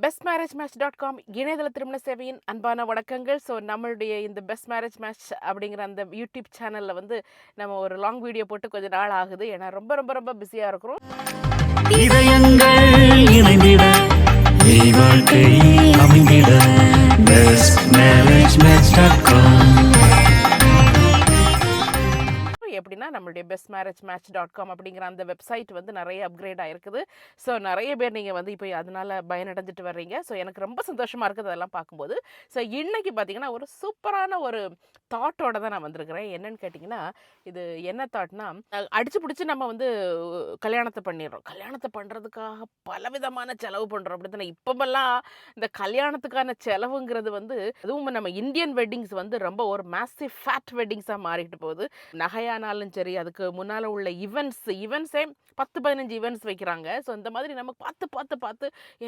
bestmarriagematch.com இணையதள திருமண சேவையின் அன்பான வணக்கங்கள். ஸோ நம்மளுடைய இந்த பெஸ்ட் மேரேஜ் மேட்ச் அப்படிங்கிற அந்த யூடியூப் சேனலில் வந்து நம்ம ஒரு லாங் வீடியோ போட்டு கொஞ்ச நாள் ஆகுது. ஏன்னா ரொம்ப ரொம்ப ரொம்ப பிஸியாக இருக்கிறோம். இதயங்கள் இணைந்திட வாழ்க்கை அமைந்திட bestmarriagematch.com எப்படின்னா நம்மளுடைய bestmarriagematch.com அப்படிங்கிற அந்த வெப்சைட் வந்து நிறைய அப்கிரேட் ஆயிருக்குது. ஸோ நிறைய பேர் நீங்கள் வந்து இப்போ அதனால் பயனடைஞ்சிட்டு வர்றீங்க. ஸோ எனக்கு ரொம்ப சந்தோஷமாக இருக்குது அதெல்லாம் பார்க்கும்போது. ஸோ இன்னைக்கு பார்த்தீங்கன்னா ஒரு சூப்பரான ஒரு தாட்டோட தான் நான் வந்திருக்கிறேன். என்னன்னு கேட்டிங்கன்னா, இது என்ன தாட்னா, அடிச்சு பிடிச்சி நம்ம வந்து கல்யாணத்தை பண்ணிடுறோம். கல்யாணத்தை பண்ணுறதுக்காக பலவிதமான செலவு பண்ணுறோம். அப்படி தானே இப்போமெல்லாம் இந்த கல்யாணத்துக்கான செலவுங்கிறது வந்து, அதுவும் நம்ம இந்தியன் வெட்டிங்ஸ் வந்து ரொம்ப ஒரு மேசிவ் ஃபேட் வெட்டிங்ஸாக மாறிட்டு போகுது. நகையானாலும் சரி, அதுக்கு முன்னால் உள்ள ஈவெண்ட்ஸே 10-15 ஈவெண்ட்ஸ் வைக்கிறாங்க. ஸோ இந்த மாதிரி நம்ம பார்த்து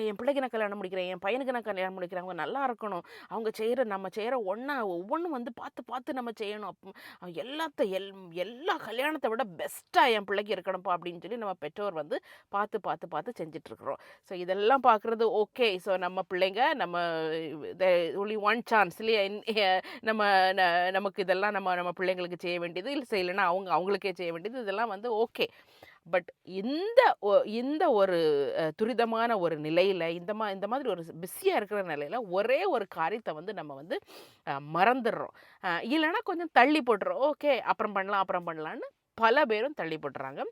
என் பிள்ளைக்கு நான் கல்யாணம் முடிக்கிறேன், என் பையனுக்கு நான் கல்யாணம் முடிக்கிறேன், அவங்க நல்லா இருக்கணும், அவங்க நம்ம செய்கிற ஒவ்வொன்றும் வந்து பார்த்து நம்ம செய்யணும், எல்லா கல்யாணத்தை விட பெஸ்ட்டாக என் பிள்ளைக்கு இருக்கணும்ப்பா அப்படின்னு சொல்லி நம்ம பெற்றோர் வந்து பார்த்து செஞ்சிட்ருக்குறோம். ஸோ இதெல்லாம் பார்க்குறது ஓகே. ஸோ நம்ம பிள்ளைங்க நம்ம ஒன்லி ஒன் சான்ஸ் இல்லையா, நம்ம நமக்கு இதெல்லாம் நம்ம பிள்ளைங்களுக்கு செய்ய வேண்டியது இல்லை, செய்யலைன்னா அவங்களுக்கே செய்ய வேண்டியது, இதெல்லாம் வந்து ஓகே. பட் இந்த ஒரு துரிதமான ஒரு நிலையில், இந்த மாதிரி ஒரு பிஸியாக இருக்கிற நிலையில் ஒரே ஒரு காரியத்தை வந்து நம்ம வந்து மறந்துடுறோம். இல்லைன்னா கொஞ்சம் தள்ளி போட்டுறோம். ஓகே அப்புறம் பண்ணலான்னு பல பேரும் தள்ளி போட்டுறாங்க.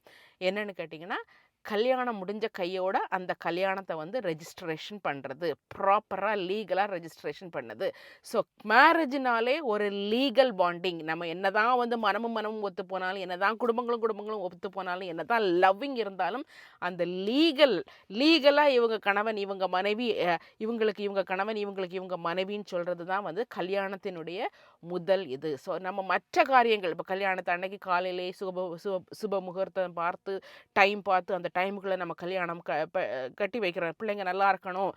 என்னன்னு கேட்டிங்கன்னா, கல்யாணம் முடிஞ்ச கையோட அந்த கல்யாணத்தை வந்து ரெஜிஸ்ட்ரேஷன் பண்ணுறது, ப்ராப்பராக லீகலாக ரெஜிஸ்ட்ரேஷன் பண்ணுது. ஸோ மேரேஜினாலே ஒரு லீகல் பாண்டிங். நம்ம என்ன தான் வந்து மனமும் ஒத்து போனாலும், என்ன தான் குடும்பங்களும் ஒத்து போனாலும், என்ன தான் லவ்விங் இருந்தாலும், அந்த லீகலாக இவங்க கணவன் இவங்க மனைவி, இவங்களுக்கு இவங்க கணவன் இவங்களுக்கு இவங்க மனைவின்னு சொல்கிறது தான் வந்து கல்யாணத்தினுடைய முதல் இது. ஸோ நம்ம மற்ற காரியங்கள், இப்போ கல்யாணத்தை அன்னைக்கு காலையிலே சுப முகூர்த்தம் பார்த்து டைம் பார்த்து அந்த டைமுக்குள்ளே நம்ம கல்யாணம் கட்டி வைக்கிறோம். பிள்ளைங்க நல்லா இருக்கணும்,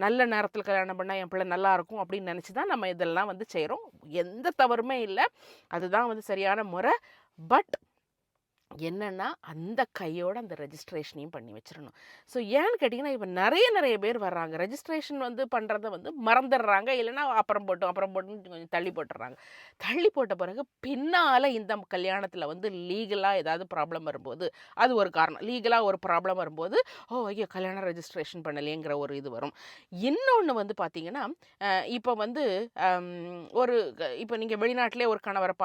நல்ல நேரத்தில் கல்யாணம் பண்ணால் என் பிள்ளை நல்லா இருக்கும் அப்படின்னு நினச்சி தான் நம்ம இதெல்லாம் வந்து செய்கிறோம். எந்த தவறுமே இல்லை, அதுதான் வந்து சரியான முறை. பட் என்னென்னா அந்த கையோட அந்த ரெஜிஸ்ட்ரேஷனையும் பண்ணி வச்சிடணும். ஸோ ஏன்னு கேட்டிங்கன்னா, இப்போ நிறைய பேர் வர்றாங்க, ரெஜிஸ்ட்ரேஷன் வந்து பண்ணுறதை வந்து மறந்துடுறாங்க, இல்லைன்னா அப்புறம் போட்டுன்னு கொஞ்சம் தள்ளி போட்டுடுறாங்க. தள்ளி போட்ட பிறகு பின்னால் இந்த கல்யாணத்தில் வந்து லீகலாக ஏதாவது ப்ராப்ளம் வரும்போது, அது ஒரு காரணம். லீகலாக ஒரு ப்ராப்ளம் வரும்போது, ஐயோ கல்யாணம் ரெஜிஸ்ட்ரேஷன் பண்ணலையேங்கிற ஒரு இது வரும். இன்னொன்று வந்து பார்த்திங்கன்னா, இப்போ வந்து இப்போ நீங்கள் வெளிநாட்டிலே ஒரு கணவரை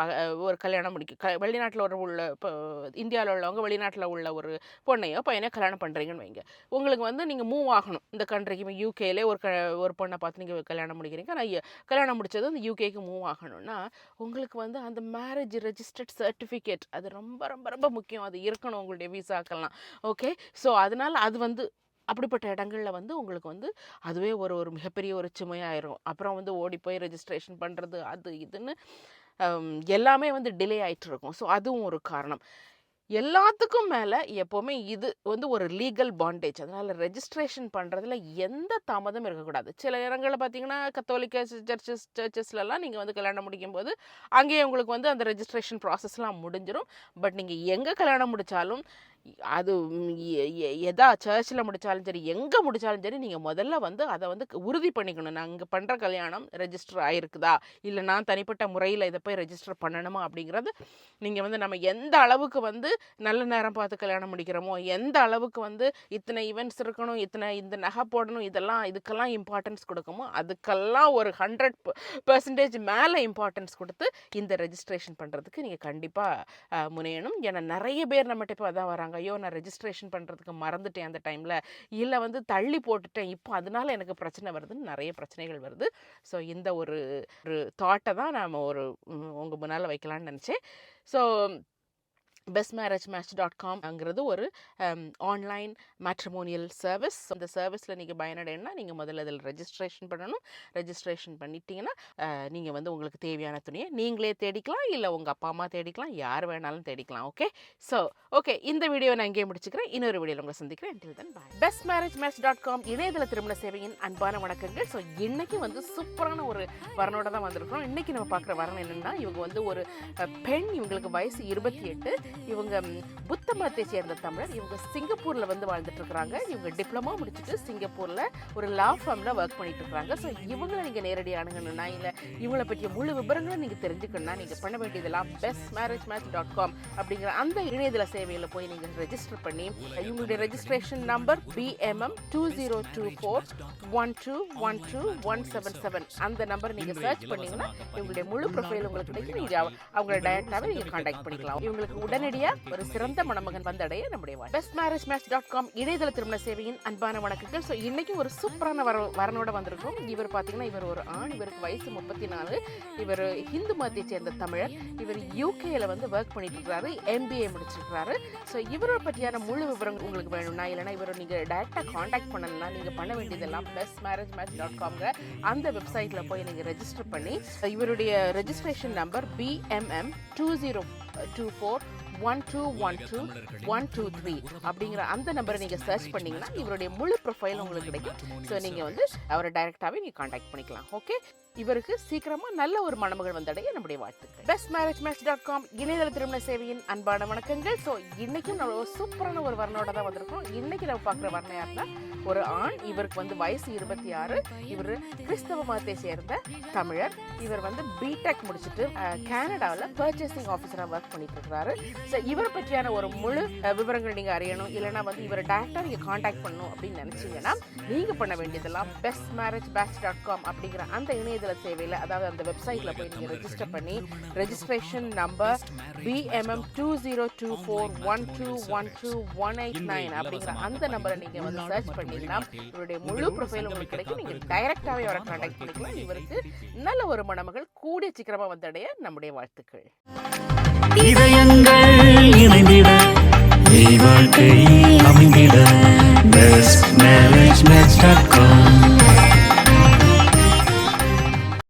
ஒரு கல்யாணம் வெளிநாட்டில் உள்ள இப்போ இந்தியாவில் உள்ளவங்க வெளிநாட்டில் உள்ள ஒரு பொண்ணையோ பையனையோ கல்யாணம் பண்ணுறீங்கன்னு வைங்க. உங்களுக்கு வந்து நீங்கள் மூவ் ஆகணும் இந்த கண்ட்ரிக்கு. இப்போ யூகேலே ஒரு பொண்ணை பார்த்து நீங்கள் கல்யாணம் முடிக்கிறீங்க. நான் கல்யாணம் முடித்தது அந்த யூகேக்கு மூவ் ஆகணும்னா, உங்களுக்கு வந்து அந்த மேரேஜ் ரெஜிஸ்டர்ட் சர்டிஃபிகேட் அது ரொம்ப ரொம்ப ரொம்ப முக்கியம். அது இருக்கணும் உங்களுடைய விசாக்கெல்லாம். ஓகே, ஸோ அதனால் அது வந்து அப்படிப்பட்ட இடங்களில் வந்து உங்களுக்கு வந்து அதுவே ஒரு மிகப்பெரிய ஒரு சுமையாயிரும். அப்புறம் வந்து ஓடி போய் ரெஜிஸ்ட்ரேஷன் பண்ணுறது அது இதுன்னு எல்லாமே வந்து டிலே ஆகிட்டு இருக்கும். ஸோ அதுவும் ஒரு காரணம். எல்லாத்துக்கும் மேலே எப்போவுமே இது வந்து ஒரு லீகல் பாண்டேஜ். அதனால் ரெஜிஸ்ட்ரேஷன் பண்ணுறதுல எந்த தாமதமும் இருக்கக்கூடாது. சில இடங்களில் பார்த்தீங்கன்னா, கத்தோலிக்க சர்ச்சஸ்லலாம் நீங்கள் வந்து கல்யாணம் முடிக்கும்போது அங்கேயே உங்களுக்கு வந்து அந்த ரெஜிஸ்ட்ரேஷன் ப்ராசஸ்லாம் முடிஞ்சிடும். பட் நீங்கள் எங்கே கல்யாணம் முடித்தாலும், அது சர்ச்சில் முடித்தாலும் சரி, எங்கே முடித்தாலும் சரி, நீங்கள் முதல்ல வந்து அதை வந்து உறுதி பண்ணிக்கணும். நான் இங்கே பண்ணுற கல்யாணம் ரெஜிஸ்டர் ஆகிருக்குதா, இல்லை நான் தனிப்பட்ட முறையில் இதை போய் ரெஜிஸ்டர் பண்ணணுமா அப்படிங்கிறது நீங்கள் வந்து நம்ம எந்த அளவுக்கு வந்து நல்ல நேரம் பார்த்து கல்யாணம் முடிக்கிறோமோ, எந்த அளவுக்கு வந்து இத்தனை ஈவெண்ட்ஸ் இருக்கணும், இந்த நகை போடணும், இதுக்கெல்லாம் இம்பார்ட்டன்ஸ் கொடுக்குமோ, அதுக்கெல்லாம் ஒரு 100% மேலே இம்பார்ட்டன்ஸ் கொடுத்து இந்த ரெஜிஸ்ட்ரேஷன் பண்ணுறதுக்கு நீங்கள் கண்டிப்பாக முனையணும். ஏன்னா நிறைய பேர் நம்மகிட்ட இப்போ அதான் வராங்க, ஐயோ நான் ரெஜிஸ்ட்ரேஷன் பண்ணுறதுக்கு மறந்துட்டேன் அந்த டைமில், இல்லை வந்து தள்ளி போட்டுட்டேன், இப்போ அதனால எனக்கு பிரச்சனை வருதுன்னு நிறைய பிரச்சனைகள் வருது. ஸோ இந்த ஒரு தாட்டை தான் நாம் உங்கள் முன்னால் வைக்கலான்னு நினச்சேன். ஸோ bestmarriagematch.com ஒரு ஆன்லைன் மேட்ரிமோனியல் சர்வீஸ். அந்த சர்வீஸில் நீங்கள் பயனடைனா நீங்கள் முதல்ல அதில் ரெஜிஸ்ட்ரேஷன் பண்ணணும். ரெஜிஸ்ட்ரேஷன் பண்ணிட்டீங்கன்னா நீங்கள் வந்து உங்களுக்கு தேவையான துணியை நீங்களே தேடிக்கலாம், இல்லை உங்கள் அப்பா அம்மா தேடிக்கலாம், யார் வேணாலும் தேடிக்கலாம். ஓகே இந்த வீடியோ நான் இங்கே முடிச்சுக்கிறேன். இன்னொரு வீடியோவில் உங்களை சந்திக்கிறேன். until then bye. bestmarriagematch.com இணையதள திருமண சேவையின் அன்பான வணக்கங்கள். ஸோ இன்றைக்கி வந்து சூப்பரான ஒரு வரனோட தான் வந்திருக்கிறோம். இன்றைக்கி நம்ம பார்க்குற வரன் என்னென்னா, இவங்க வந்து ஒரு பெண், இவங்களுக்கு வயசு 28. இவங்க புத்த மதத்தை சேர்ந்த தமிழர். இவங்க சிங்கப்பூரில் வந்து வாழ்ந்துட்டு இருக்கிறாங்க. இவங்க டிப்ளமோ முடிச்சுட்டு சிங்கப்பூரில் ஒரு லா ஃபார்மில் ஒர்க் பண்ணிட்டு இருக்காங்க. ஸோ இவங்களை நீங்கள் நேரடியாக அணுகணும்னா இல்லை இவங்களை பற்றிய முழு விவரங்களை நீங்கள் தெரிஞ்சுக்கணும்னா நீங்கள் பண்ண வேண்டியதெல்லாம் bestmarriagematch.com அப்படிங்கிற அந்த இணையதள சேவையில் போய் நீங்கள் ரெஜிஸ்டர் பண்ணி இவங்களுடைய ரெஜிஸ்ட்ரேஷன் நம்பர் BMM2024121277 அந்த நம்பர் நீங்கள் சர்ச் பண்ணீங்கன்னா இவங்களுடைய முழு ப்ரொஃபைல் உங்களுக்கு கிடைக்கும். நீங்கள் அவங்கள டைரக்டாகவே நீங்கள் காண்டாக்ட் பண்ணிக்கலாம். இவங்களுக்கு உடனடியாக ஒரு சிறந்த மணமகன் வந்தடைய நம்முடைய bestmarriagematch.com இணையதள திருமண சேவையின் அன்பான வணக்கங்கள். ஸோ இன்னைக்கு ஒரு சூப்பரான வரனோட வந்திருக்கோம். இவர் பார்த்தீங்கன்னா இவர் ஒரு ஆண். இவருக்கு வயசு 34. இவர் ஹிந்து மதத்தை சேர்ந்த தமிழர். இவர் யூகேல வந்து ஒர்க் பண்ணிட்டு இருக்காரு. MBA முடிச்சிருக்காரு. ஸோ இவரை பற்றியான முழு விவரங்கள் உங்களுக்கு வேணும்னா இல்லைனா இவரை நீங்கள் டைரெக்டாக காண்டாக்ட் பண்ணணும்னா நீங்கள் பண்ண வேண்டியதெல்லாம் bestmarriagematch.comங்கிற அந்த வெப்சைட்டில் போய் நீங்கள் ரெஜிஸ்டர் பண்ணி இவருடைய ரெஜிஸ்ட்ரேஷன் நம்பர் BMM2024121223 அப்படிங்கிற அந்த நம்பரை நீங்கள் சர்ச் பண்ணீங்கன்னா இவருடைய முழு ப்ரொஃபைல் உங்களுக்கு கிடைக்கும். ஸோ நீங்கள் வந்து அவரை டைரெக்டாகவே நீங்கள் காண்டாக்ட் பண்ணிக்கலாம். ஓகே, இவருக்கு சீக்கிரமா நல்ல ஒரு மணமகள் வந்தடைய நம்முடைய வாழ்த்துக்கள். bestmarriagematch.com இணையதள திருமண சேவையின் அன்பான வணக்கங்கள். ஸோ இன்னைக்கும் நம்ம ஒரு சூப்பரான ஒரு வர்ணோட தான் வந்திருக்கோம். இன்னைக்கு நம்ம பார்க்குற வர்ணம் யாருன்னா ஒரு ஆண். இவருக்கு வந்து வயசு 26. இவர் கிறிஸ்தவ மதத்தை சேர்ந்த தமிழர். இவர் வந்து பிடெக் முடிச்சுட்டு கனடாவில் பர்ச்சேசிங் ஆஃபீஸராக ஒர்க் பண்ணிட்டு இருக்கிறாரு. ஸோ இவரை பற்றியான ஒரு முழு விவரங்கள் நீங்கள் அறியணும் இல்லைனா வந்து இவரை டேரக்டாக நீங்கள் காண்டாக்ட் பண்ணணும் அப்படின்னு நினச்சிங்கன்னா நீங்கள் பண்ண வேண்டியதெல்லாம் bestmarriagematch.com அப்படிங்கிற அந்த இணையதள சேவையில் அதாவது அந்த வெப்சைட்டில் போய் நீங்கள் ரெஜிஸ்டர் பண்ணி ரெஜிஸ்ட்ரேஷன் நம்பர் BMM2024121289 அப்படிங்கிற அந்த நம்பரை நீங்கள் வந்து சர்ச் பண்ணீங்கன்னா இவருடைய முழு ப்ரொஃபைல் உங்களுக்கு கிடைக்கும். நீங்கள் டைரெக்டாகவே அவரை காண்டாக்ட் பண்ணிக்கலாம். இவருக்கு நல்ல ஒரு மணமகள் கூடிய சீக்கிரமாக வந்தடைய நம்முடைய வாழ்த்துக்கள். இதயங்கள் இணைந்திட வாழ்க்கை அமைந்திட bestmarriagematch.com